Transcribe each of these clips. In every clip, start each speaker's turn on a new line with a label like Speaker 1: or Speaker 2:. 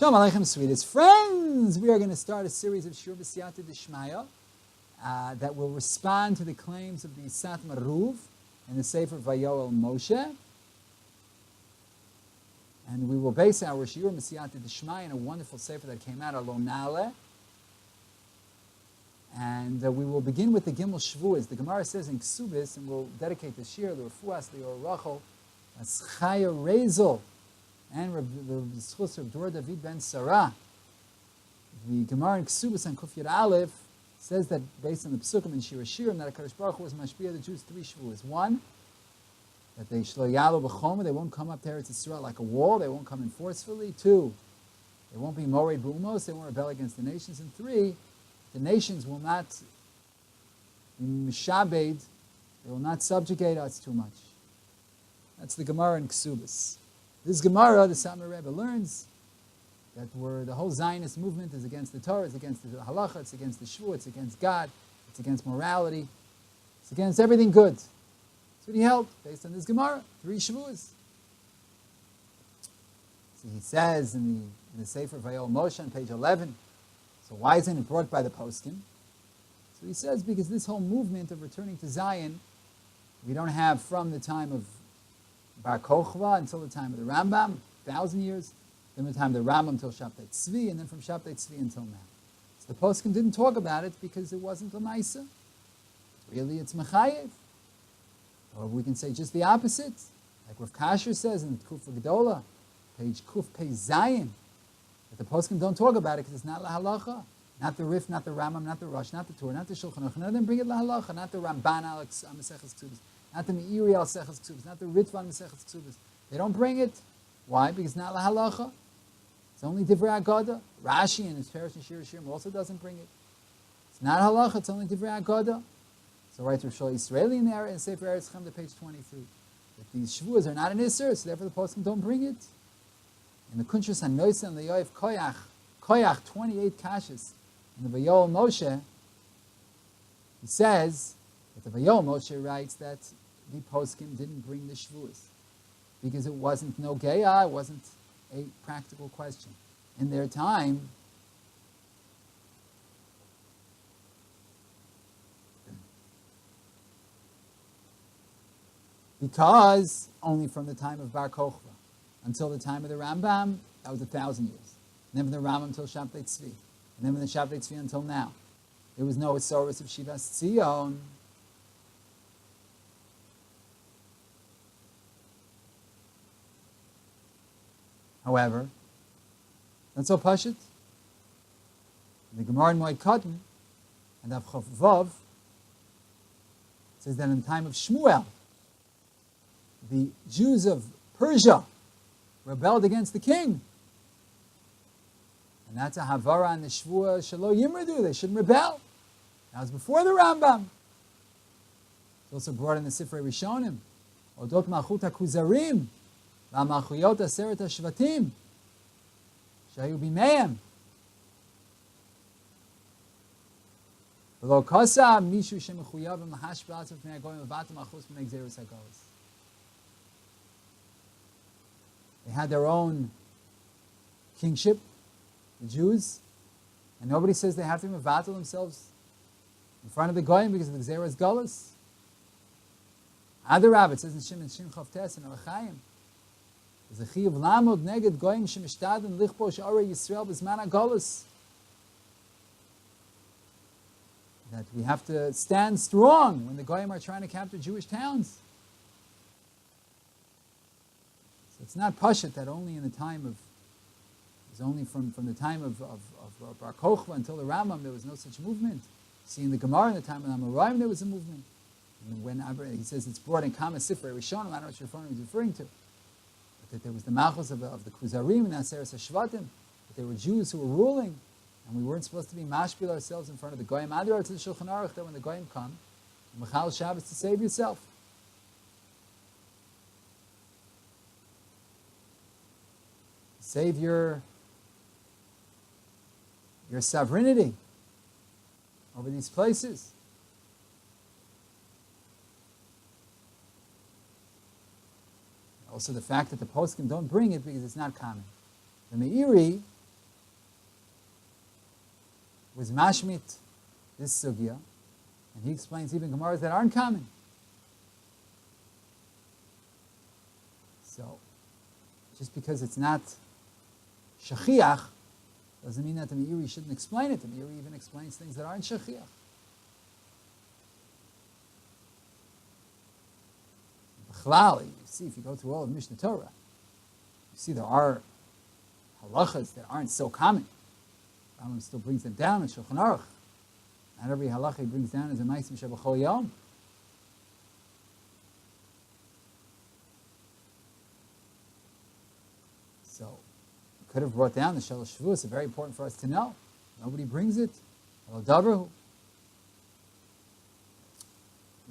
Speaker 1: Shalom Aleichem, sweetest friends! We are going to start a series of Shur B'Siyata D'Shmaya that will respond to the claims of the Isat Maruv in the Sefer Vayoel Moshe. And we will base our Shur B'Siyata D'Shmaya in a wonderful Sefer that came out, Alon Nale. And we will begin with the Gimel Shvuas. The Gemara says in Ksubis, and we'll dedicate the Shir, the Refuas, the Orachel, as Chaya Rezel, and the Schus of Dor David ben Sarah. The Gemara in Ksubas and Kuf Yud Aleph says that based on the Psukim and Shir Shirim that HaKadosh Baruch Hu was mashpia the Jews 3 Shavuos. One, that they shlo yalu b'chomer, they won't come up to Eretz Yisrael like a wall, they won't come in forcefully. 2, they won't be mored b'umos, they won't rebel against the nations. And 3, the nations will not be mishabed, they will not subjugate us too much. That's the Gemara in Ksubas. This Gemara, the Satmar Rebbe learns that the whole Zionist movement is against the Torah, it's against the Halacha, it's against the Shvu, it's against God, it's against morality, it's against everything good. That's what he held, based on this Gemara, 3 Shavuos. So he says in the Sefer Vayoel Moshe on page 11, so why isn't it brought by the poskim? So he says because this whole movement of returning to Zion, we don't have from the time of Bar Kochva until the time of the Rambam, 1,000 years, then the time of the Rambam until Shabtai Tzvi, and then from Shabtai Tzvi until now. So the poskim didn't talk about it because it wasn't Lamaisa. Really, it's Mechayev. Or we can say just the opposite, like Rav Kasher says in Kuf Gedola, page Kuf Pei Zayin, that the poskim don't talk about it because it's not La Halacha, not the Rif, not the Rambam, not the Rosh, not the Torah, not the Shulchan Aruch. None of them bring it La Halacha, not the Ramban al Maseches Ksubas, not the Meiri al Seches Ksubas, not the Ritvan Maseches Ksubas. They don't bring it. Why? Because it's not La Halacha. It's only Divrei Agada. Rashi in his Parish and Shir Shirim also doesn't bring it. It's not Halacha, it's only Divrei Agada. So writes Rosh Israeli in there in Sefer Eretz Chem to page 23. That these Shavuos are not an Isser, so therefore the poskim don't bring it. In the Kunshas HaNoisa and the Yoav Koyach 28 Kashas, in the Vayoel Moshe, he says that the Vayoel Moshe writes that the poskim didn't bring the Shavuos because it wasn't no Geya, it wasn't a practical question. In their time, because only from the time of Bar Kochva until the time of the Rambam, that was 1,000 years. And then from the Rambam until Shabtai Tzvi. And then from the Shabtai Tzvi until now. There was no Asoros of Shivas Tzion. However, that's so Pashut. The Gemara in Moed Katan and Av Chof Vav says that in the time of Shmuel, the Jews of Persia rebelled against the king. And that's a Havara and the Shvua Shalo Yimradu. They shouldn't rebel. That was before the Rambam. It's also brought in the Sifrei Rishonim. Odot Malchut HaKuzarim V'Malchuyot Aseret HaShvatim Shayu B'Meim V'lo Kosa Mishu Shemechuyav V'Mahash B'Atzv P'nei HaGoyim V'Vatam Achus P'nei Gzeirus HaGolos. They had their own kingship, the Jews, and nobody says they have to mevatel themselves in front of the Goyim because of the Gzeirus Golos. Other rabbis, it says in Shimon Shin Chavtes and Arachayim, there's a chiyuv lamod neged Goyim shemishtaden lichbosh orei Yisrael b'zman HaGolos. That we have to stand strong when the Goyim are trying to capture Jewish towns. It's not Pashut that only in the time of, it's only from the time of Bar Kochva until the Rambam there was no such movement. See, in the Gemara in the time of the Amoraim there was a movement. And when he says it's brought in Kama Sifrei Rishonim, I don't know what Shirfonim is referring to, but that there was the Malchus of the Kuzarim and Aseres HaShvatim, that there were Jews who were ruling, and we weren't supposed to be mashpil ourselves in front of the Goyim. Adir to the Shulchan Aruch that when the Goyim come, Mechal Shabbos to save yourself. Save your sovereignty over these places. Also the fact that the poskim don't bring it because it's not common. The Meiri was mashmit this sugya, and he explains even Gemaras that aren't common. So, just because it's not shachiach, doesn't mean that the Meiri shouldn't explain it. The Meiri even explains things that aren't shachiach. B'chlal, you see, if you go through all of Mishnah Torah, you see there are halachas that aren't so common. Rambam still brings them down in Shulchan Aruch. Not every halacha he brings down is a ma'asim shebachol yom. So, he could have brought down the Shalosh Shavuos. It's very important for us to know. Nobody brings it. We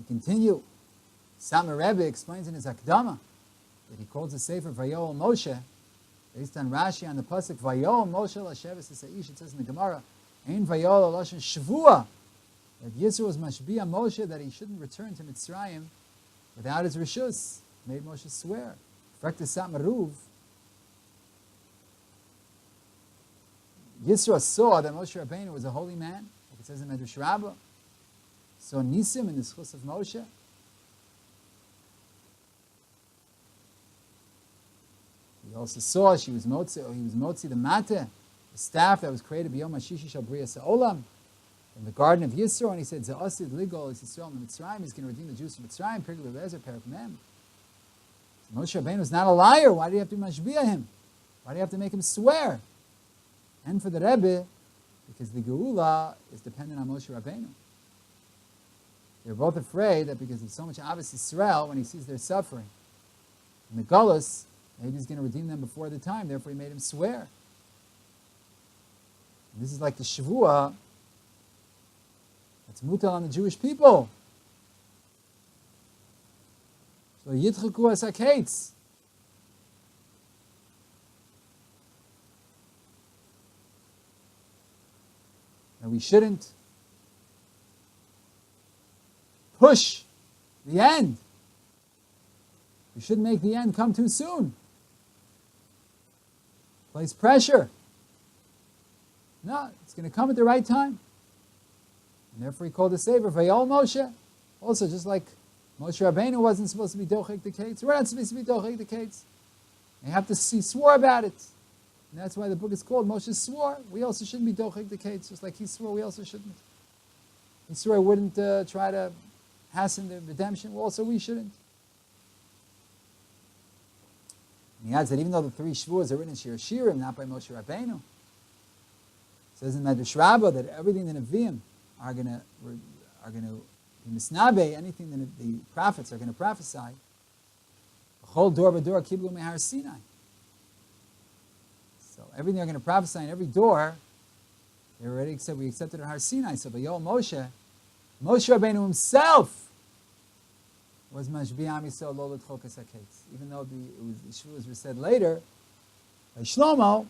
Speaker 1: continue. Satmar Rebbe explains in his Akdama that he calls the Sefer Vayoel Moshe, based on Rashi on the pasuk Vayoel Moshe Lasheves Esaish. It says in the Gemara, Ein Vayoel Lashon Shavua, that Yisro was mashbiya Moshe that he shouldn't return to Mitzrayim without his rishus. Made Moshe swear. Frekta Satmar Ruv. Yisro saw that Moshe Rabbeinu was a holy man, like it says in Medrash Rabbah. Saw Nisim in the schus of Moshe. He also saw he was motzi the mate, the staff that was created b'yom hashishi shel briyas ha'olam, in the garden of Yisro, and he said, Za'asid ligol is Yisrael in Mitzrayim, he's going to redeem the Jews from Mitzrayim, Pirkei Lezer, Perek Mem. Moshe Rabbeinu is not a liar. Why do you have to mashbiah him? Why do you have to make him swear? And for the Rebbe, because the Geula is dependent on Moshe Rabbeinu. They're both afraid that because of so much Ahavas Yisrael, when he sees their suffering, in the Gullus, maybe he's going to redeem them before the time, therefore he made him swear. And this is like the Shavua that's mutal on the Jewish people. So Yitchaku as HaKetz. And we shouldn't push the end. We shouldn't make the end come too soon. Place pressure. No, it's going to come at the right time. And therefore he called the Sefer Vayoel Moshe. Also, just like Moshe Rabbeinu wasn't supposed to be dochek the kates, we're not supposed to be dochek the kates. You have to see swore about it. And that's why the book is called Moshe Swore. We also shouldn't be dochek the kates, just like he swore we also shouldn't. He swore he wouldn't try to hasten the redemption. Well, also we shouldn't. And he adds that even though the three Shavuos are written in Shir Shirim, not by Moshe Rabbeinu, it says in Medrash Rabbah that everything the Nevi'im are going to be misnabe, anything that the prophets are going to prophesy. Chol dor v'dor kiblu mehar Sinai. So everything they're going to prophesy in every door, they already we accepted at Har Sinai. So Vayoel Moshe Rabbeinu himself was mashbi am Yisrael lo l'tchokas haketz. Even though the Shavuos were said later by Shlomo,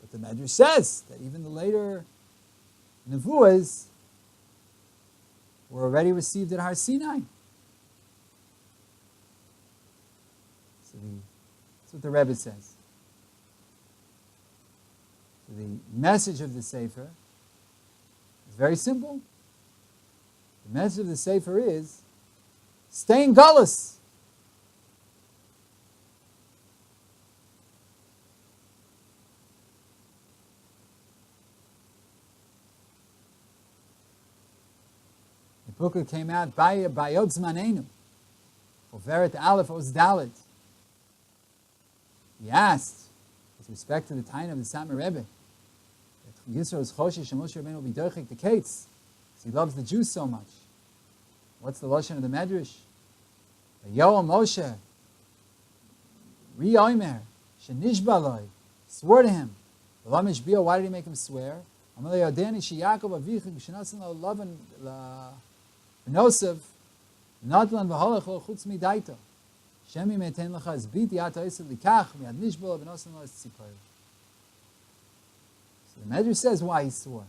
Speaker 1: but the Medrash says that even the later Nevuas were already received at Har Sinai. So that's what the Rebbe says. So the message of the Sefer is very simple. The message of the Sefer is stay in Gullus. The book came out by Yod Zmanenu, Overet Aleph Oz Dalet. He asked, with respect to the time of the Satmar Rebbe, that Yisro is Choshesh and Moshe Rabbeinu will be dochek the kates, because he loves the Jews so much. What's the lashon of the Medrash? Vayoel Moshe, Ri'omer, Shenishbaloi, swore to him. Why did he make him swear? Nosav, Nadlan v'holach lo chutz midaito. Shemi meiten lecha zbiti ata isad likach miad nishbol v'nosan lo tzipor. So the Medrash says why he swore.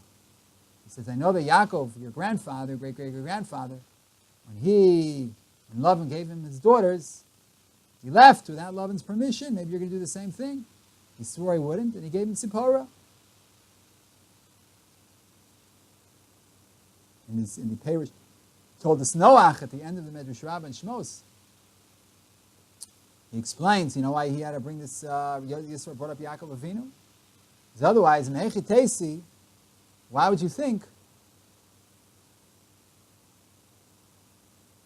Speaker 1: He says, I know that Yaakov, your grandfather, great-great-grandfather, when Lavan gave him his daughters, he left without Lavan's permission. Maybe you're going to do the same thing. He swore he wouldn't, and he gave him Tzipora. in the Parish, told us Noach at the end of the Medrash Rabbah and Shmos. He explains, you know why he had to bring this, Yisro brought up Yaakov Avinu? Because otherwise, in Hechi Tesi, why would you think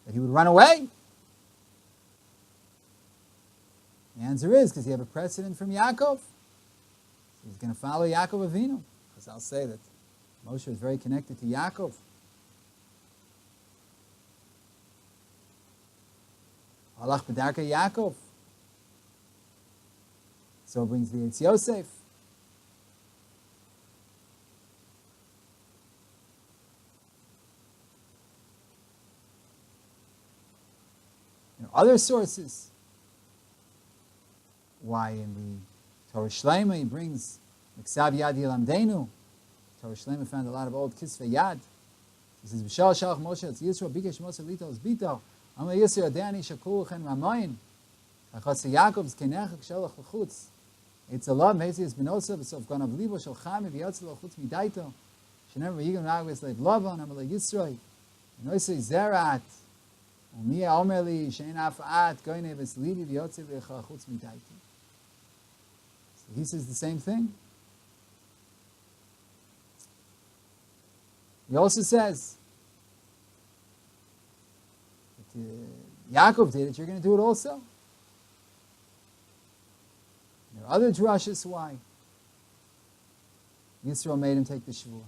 Speaker 1: that he would run away? The answer is because you have a precedent from Yaakov. So he's going to follow Yaakov Avinu. Because I'll say that Moshe is very connected to Yaakov. Halach b'darkei Yaakov. So brings the Eitz Yosef. Other sources. Why in the Torah Shlema he brings Miksav Yad Yilamdenu. Torah Shlema found a lot of old Kisvei Yad. He says, V'shal Shalach Moshe Etz Yisro Bikesh Moshe Lito Es Bito Amar Yisro Adani Shakul Chen Ramoyin Achotze Yaakov's Kenech Shalach L'chutz Eitz Allah Meitzi Es Benosa V'sof Gonav Libo Shal Chami V'yotze L'chutz Midaito Shenem V'yigam Ragves Leiv Lovon Amar Yisroi V'noisei Zerat Umiya Omer Li Shein Afat Goyne V'slivi V'yotze L'chutz Midaito. He says the same thing. He also says that Yaakov did it, you're going to do it also. There are other drushes why Yisro made him take the Shavua.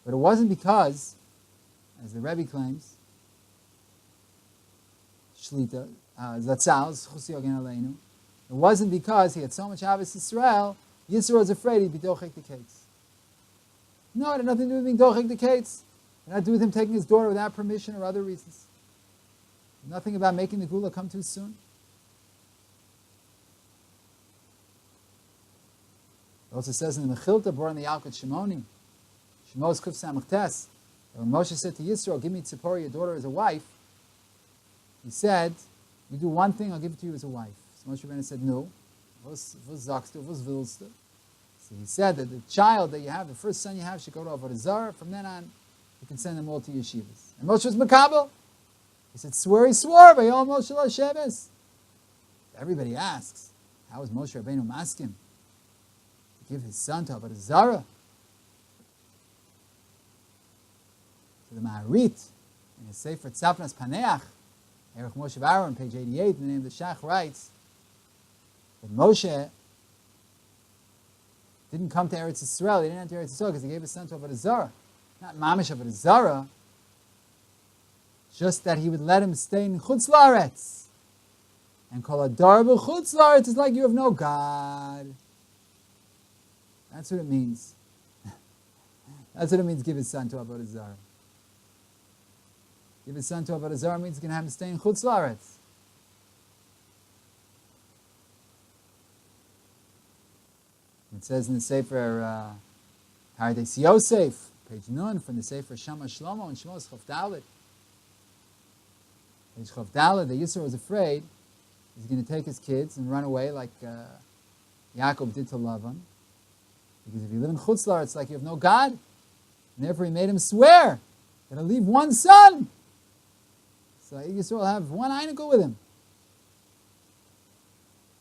Speaker 1: But it wasn't because, as the Rebbe claims, Shlita, Zatzal's Chusi Ogen Aleinu, it wasn't because he had so much Ahavas Yisrael, Yisro was afraid he'd be dochek the kates. No, it had nothing to do with being dochek the kates. It had to do with him taking his daughter without permission or other reasons. Nothing about making the Gula come too soon. It also says in the Mechilta, brought in the Yalkut Shimoni, Shemos Kuf Samach Tes, that when Moshe said to Yisro, give me Tzipori, your daughter, as a wife, he said, you do one thing, I'll give it to you as a wife. So Moshe Rabbeinu said, no. Was sagst du, was willst du? So he said that the child that you have, the first son you have, should go to Avodah Zarah. From then on, you can send them all to yeshivas. And Moshe was makabel. He said, swear, he swore, Vayoel Moshe lo sheves. Everybody asks, how was Moshe Rabbeinu maskim to give his son to Avodah Zarah? So the Maharit, in his Sefer Tzafnas Paneach, Erech Moshe Aaron, page 88, in the name of the Shach, writes that Moshe didn't come to Eretz Yisrael. He didn't enter Eretz Yisrael because he gave his son to Avodah Zarah. Not Mamish Avodah Zarah, just that he would let him stay in Chutz La'aretz. And call a darbu Chutz La'aretz is like you have no God. That's what it means. That's what it means, give his son to Avodah Zarah. Give his son to Avodah Zarah means he's going to have him stay in Chutz La'aretz. It says in the Sefer Pardes Yosef, page 9, from the Sefer Shama Shlomo and Shmos Chof Dalet. Page Chof Dalet, the Yisro was afraid he's going to take his kids and run away like Yaakov did to Lavan. Because if you live in Chutz La'aretz, it's like you have no God. And therefore he made him swear that he'll leave one son. So Yisro will have one Einigal with him.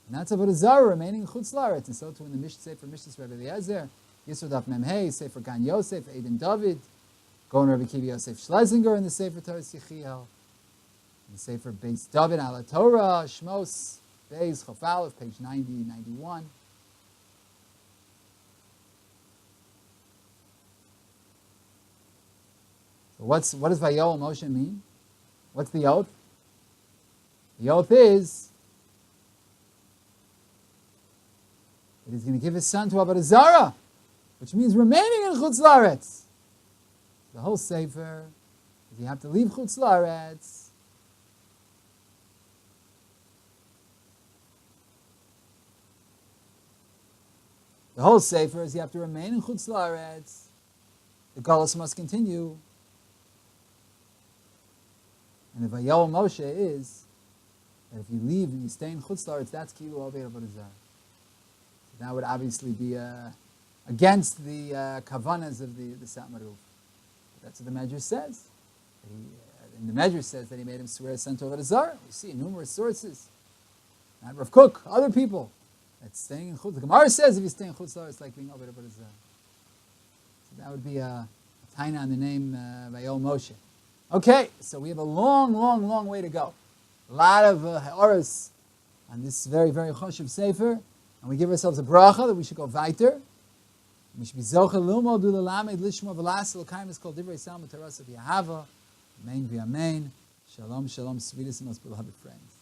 Speaker 1: And that's Avodah Zarah remaining in Chutz La'aretz. And so too in the Sefer Mishnas Rebbe Eliezer, Yisro Daf Mem Hey, Sefer Gan Yosef, Eden David, Gon Rebbe Kivi Yosef Schlesinger in the Sefer Torah Yechiel, in the Sefer Beis David Ala Torah, Shmos, Beis Chof Aleph, page 90, 91. So what does Vayoel Moshe mean? What's the oath? The oath is that he's going to give his son to Avodah Zarah, which means remaining in Chutz La'aretz. The whole Sefer is you have to leave Chutz La'aretz. The whole Sefer is you have to remain in Chutz La'aretz. The Galus must continue. And the Vayoel Moshe is that if you leave and you stay in Chutz La'aretz, that's Kilu Avei Avodah Zarah. That would obviously be a against the kavanas of the Satmaruf. That's what the Medrash says. And the Medrash says that he made him swear sent over to Zara. We see in numerous sources. Not Rav Kook, other people. That's staying in Chutz. The Gemara says if you stay in Chutz, it's like being over to Zara. So that would be a taina on the name Vayoel Moshe. Okay, so we have a long way to go. A lot of ha'oras on this very, very choshev sefer. And we give ourselves a bracha that we should go weiter. We should be zocher lilmod ulalamed lishma v'las l'kaim is called divrei salma terasa v'yahava. Amen v'amen. Shalom, shalom, sweetest and most beloved friends.